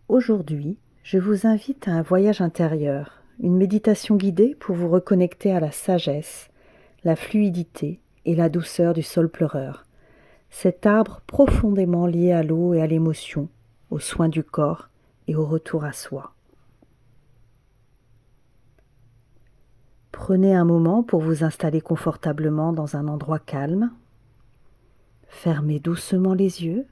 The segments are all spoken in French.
Aujourd'hui, je vous invite à un voyage intérieur, une méditation guidée pour vous reconnecter à la sagesse, la fluidité et la douceur du saule pleureur, cet arbre profondément lié à l'eau et à l'émotion, aux soins du corps et au retour à soi. Prenez un moment pour vous installer confortablement dans un endroit calme. Fermez doucement les yeux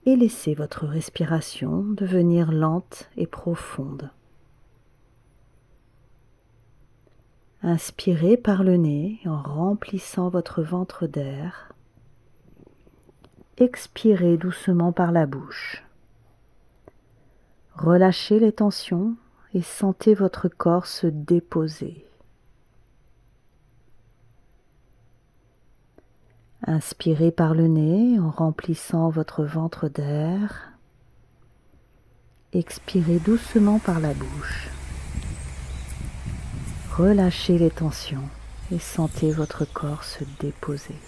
et laissez votre respiration devenir lente et profonde. Inspirez par le nez en remplissant votre ventre d'air. Expirez doucement par la bouche. Relâchez les tensions et sentez votre corps se déposer. Inspirez par le nez en remplissant votre ventre d'air. Expirez doucement par la bouche. Relâchez les tensions et sentez votre corps se déposer.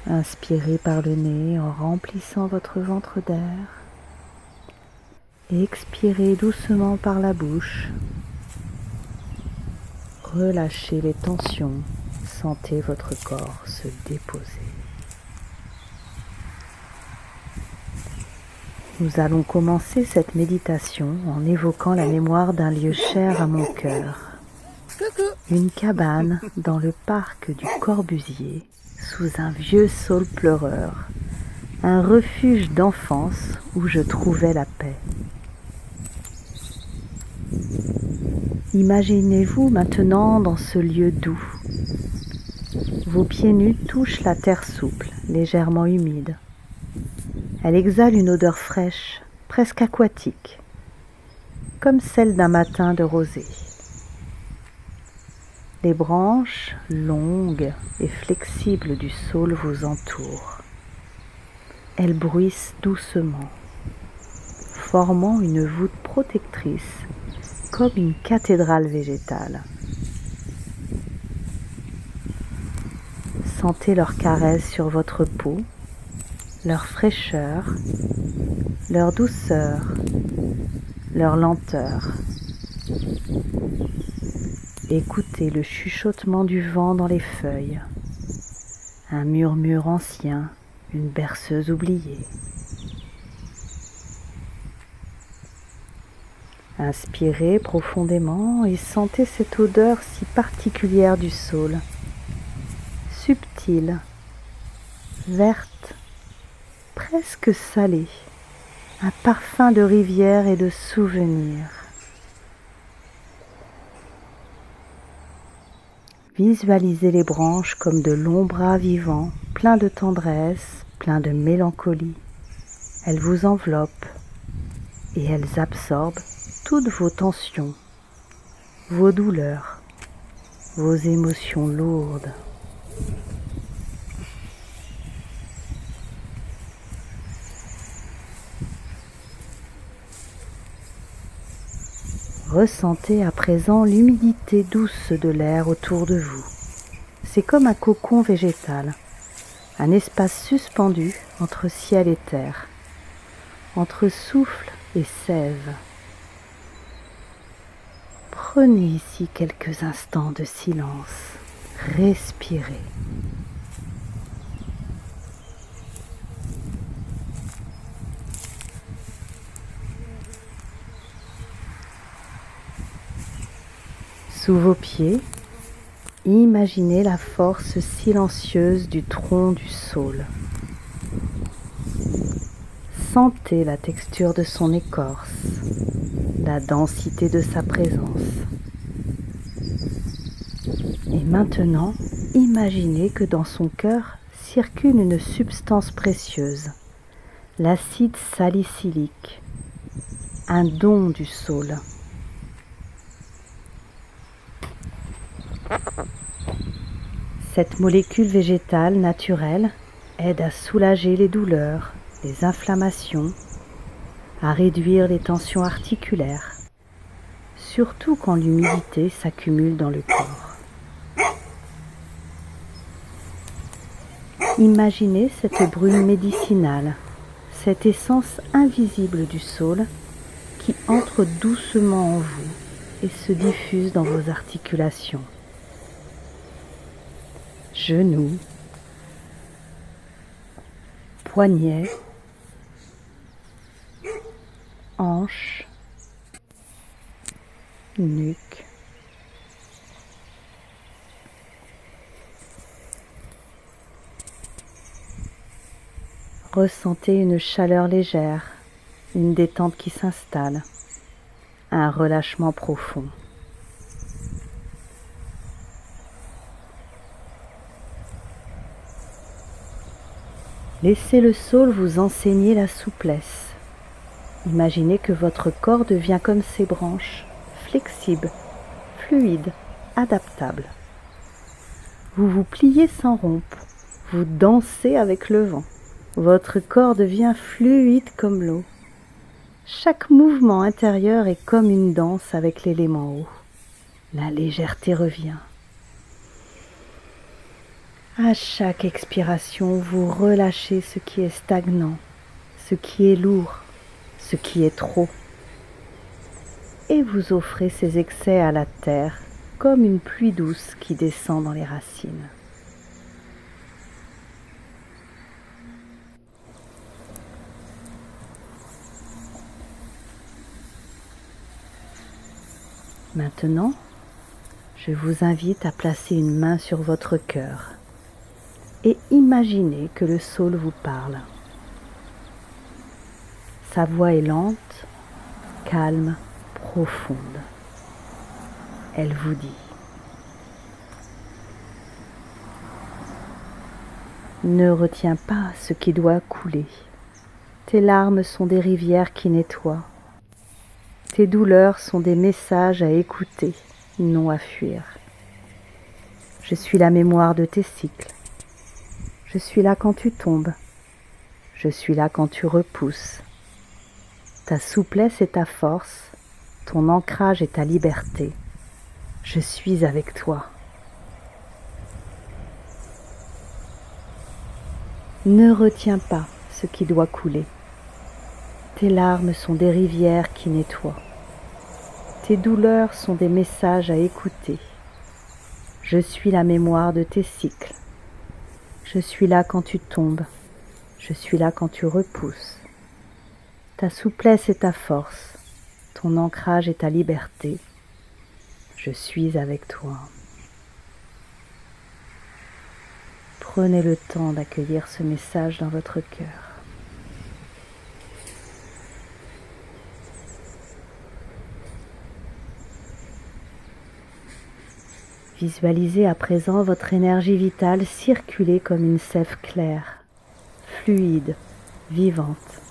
Inspirez par le nez en remplissant votre ventre d'air. Expirez doucement par la bouche. Relâchez les tensions, sentez votre corps se déposer. Nous allons commencer cette méditation en évoquant la mémoire d'un lieu cher à mon cœur. Une cabane dans le parc du Corbusier, sous un vieux saule pleureur, un refuge d'enfance où je trouvais la paix. Imaginez-vous maintenant dans ce lieu doux. Vos pieds nus touchent la terre souple, légèrement humide. Elle exhale une odeur fraîche, presque aquatique, comme celle d'un matin de rosée. Les branches longues et flexibles du saule vous entourent. Elles bruissent doucement, formant une voûte protectrice comme une cathédrale végétale. Sentez leurs caresses sur votre peau, leur fraîcheur, leur douceur, leur lenteur. Écoutez le chuchotement du vent dans les feuilles, un murmure ancien, une berceuse oubliée. Inspirez profondément et sentez cette odeur si particulière du saule, subtile, verte, presque salée, un parfum de rivière et de souvenirs. Visualisez les branches comme de longs bras vivants, pleins de tendresse, pleins de mélancolie. Elles vous enveloppent et elles absorbent toutes vos tensions, vos douleurs, vos émotions lourdes. Ressentez à présent l'humidité douce de l'air autour de vous. C'est comme un cocon végétal, un espace suspendu entre ciel et terre, entre souffle et sève. Prenez ici quelques instants de silence. Respirez. Sous vos pieds, imaginez la force silencieuse du tronc du saule. Sentez la texture de son écorce, la densité de sa présence. Et maintenant, imaginez que dans son cœur circule une substance précieuse, l'acide salicylique, un don du saule. Cette molécule végétale naturelle aide à soulager les douleurs, les inflammations, à réduire les tensions articulaires, surtout quand l'humidité s'accumule dans le corps. Imaginez cette brume médicinale, cette essence invisible du saule qui entre doucement en vous et se diffuse dans vos articulations. Genoux, poignets, hanches, nuque. Ressentez une chaleur légère, une détente qui s'installe, un relâchement profond. Laissez le saule vous enseigner la souplesse. Imaginez que votre corps devient comme ses branches, flexible, fluide, adaptable. Vous vous pliez sans rompre, vous dansez avec le vent. Votre corps devient fluide comme l'eau. Chaque mouvement intérieur est comme une danse avec l'élément eau. La légèreté revient. À chaque expiration, vous relâchez ce qui est stagnant, ce qui est lourd, ce qui est trop. Et vous offrez ces excès à la terre comme une pluie douce qui descend dans les racines. Maintenant, je vous invite à placer une main sur votre cœur et imaginez que le saule vous parle. Sa voix est lente, calme, profonde. Elle vous dit: ne retiens pas ce qui doit couler. Tes larmes sont des rivières qui nettoient. Tes douleurs sont des messages à écouter, non à fuir. Je suis la mémoire de tes cycles. Je suis là quand tu tombes. Je suis là quand tu repousses. Ta souplesse est ta force. Ton ancrage est ta liberté. Je suis avec toi. Ne retiens pas ce qui doit couler. Tes larmes sont des rivières qui nettoient. Tes douleurs sont des messages à écouter. Je suis la mémoire de tes cycles. Je suis là quand tu tombes. Je suis là quand tu repousses. Ta souplesse est ta force. Ton ancrage est ta liberté. Je suis avec toi. Prenez le temps d'accueillir ce message dans votre cœur. Visualisez à présent votre énergie vitale circuler comme une sève claire, fluide, vivante.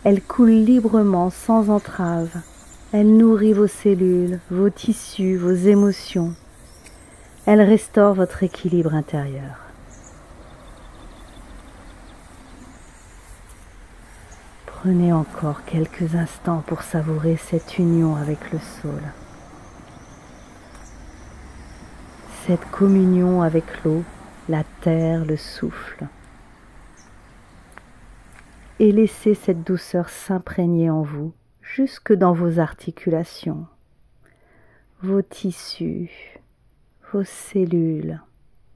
Elle coule librement, sans entrave. Elle nourrit vos cellules, vos tissus, vos émotions. Elle restaure votre équilibre intérieur. Prenez encore quelques instants pour savourer cette union avec le saule. Cette communion avec l'eau, la terre, le souffle. Et laissez cette douceur s'imprégner en vous, jusque dans vos articulations, vos tissus, vos cellules,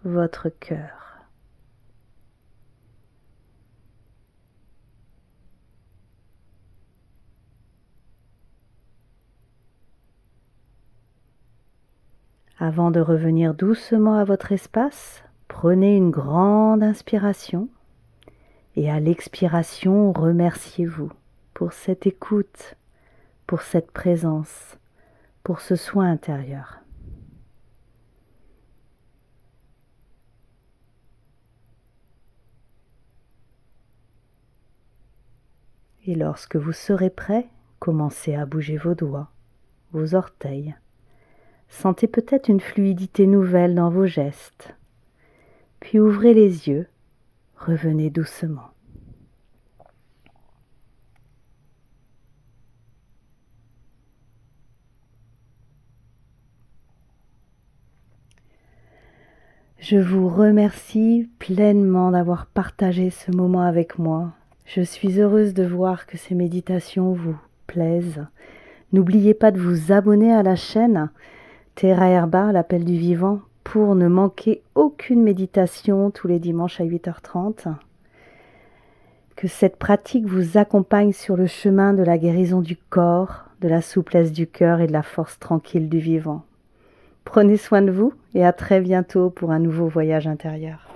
votre cœur. Avant de revenir doucement à votre espace, prenez une grande inspiration et à l'expiration, remerciez-vous pour cette écoute, pour cette présence, pour ce soin intérieur. Et lorsque vous serez prêt, commencez à bouger vos doigts, vos orteils. Sentez peut-être une fluidité nouvelle dans vos gestes. Puis ouvrez les yeux, revenez doucement. Je vous remercie pleinement d'avoir partagé ce moment avec moi. Je suis heureuse de voir que ces méditations vous plaisent. N'oubliez pas de vous abonner à la chaîne Terra Herba, l'appel du vivant, pour ne manquer aucune méditation tous les dimanches à 8h30. Que cette pratique vous accompagne sur le chemin de la guérison du corps, de la souplesse du cœur et de la force tranquille du vivant. Prenez soin de vous et à très bientôt pour un nouveau voyage intérieur.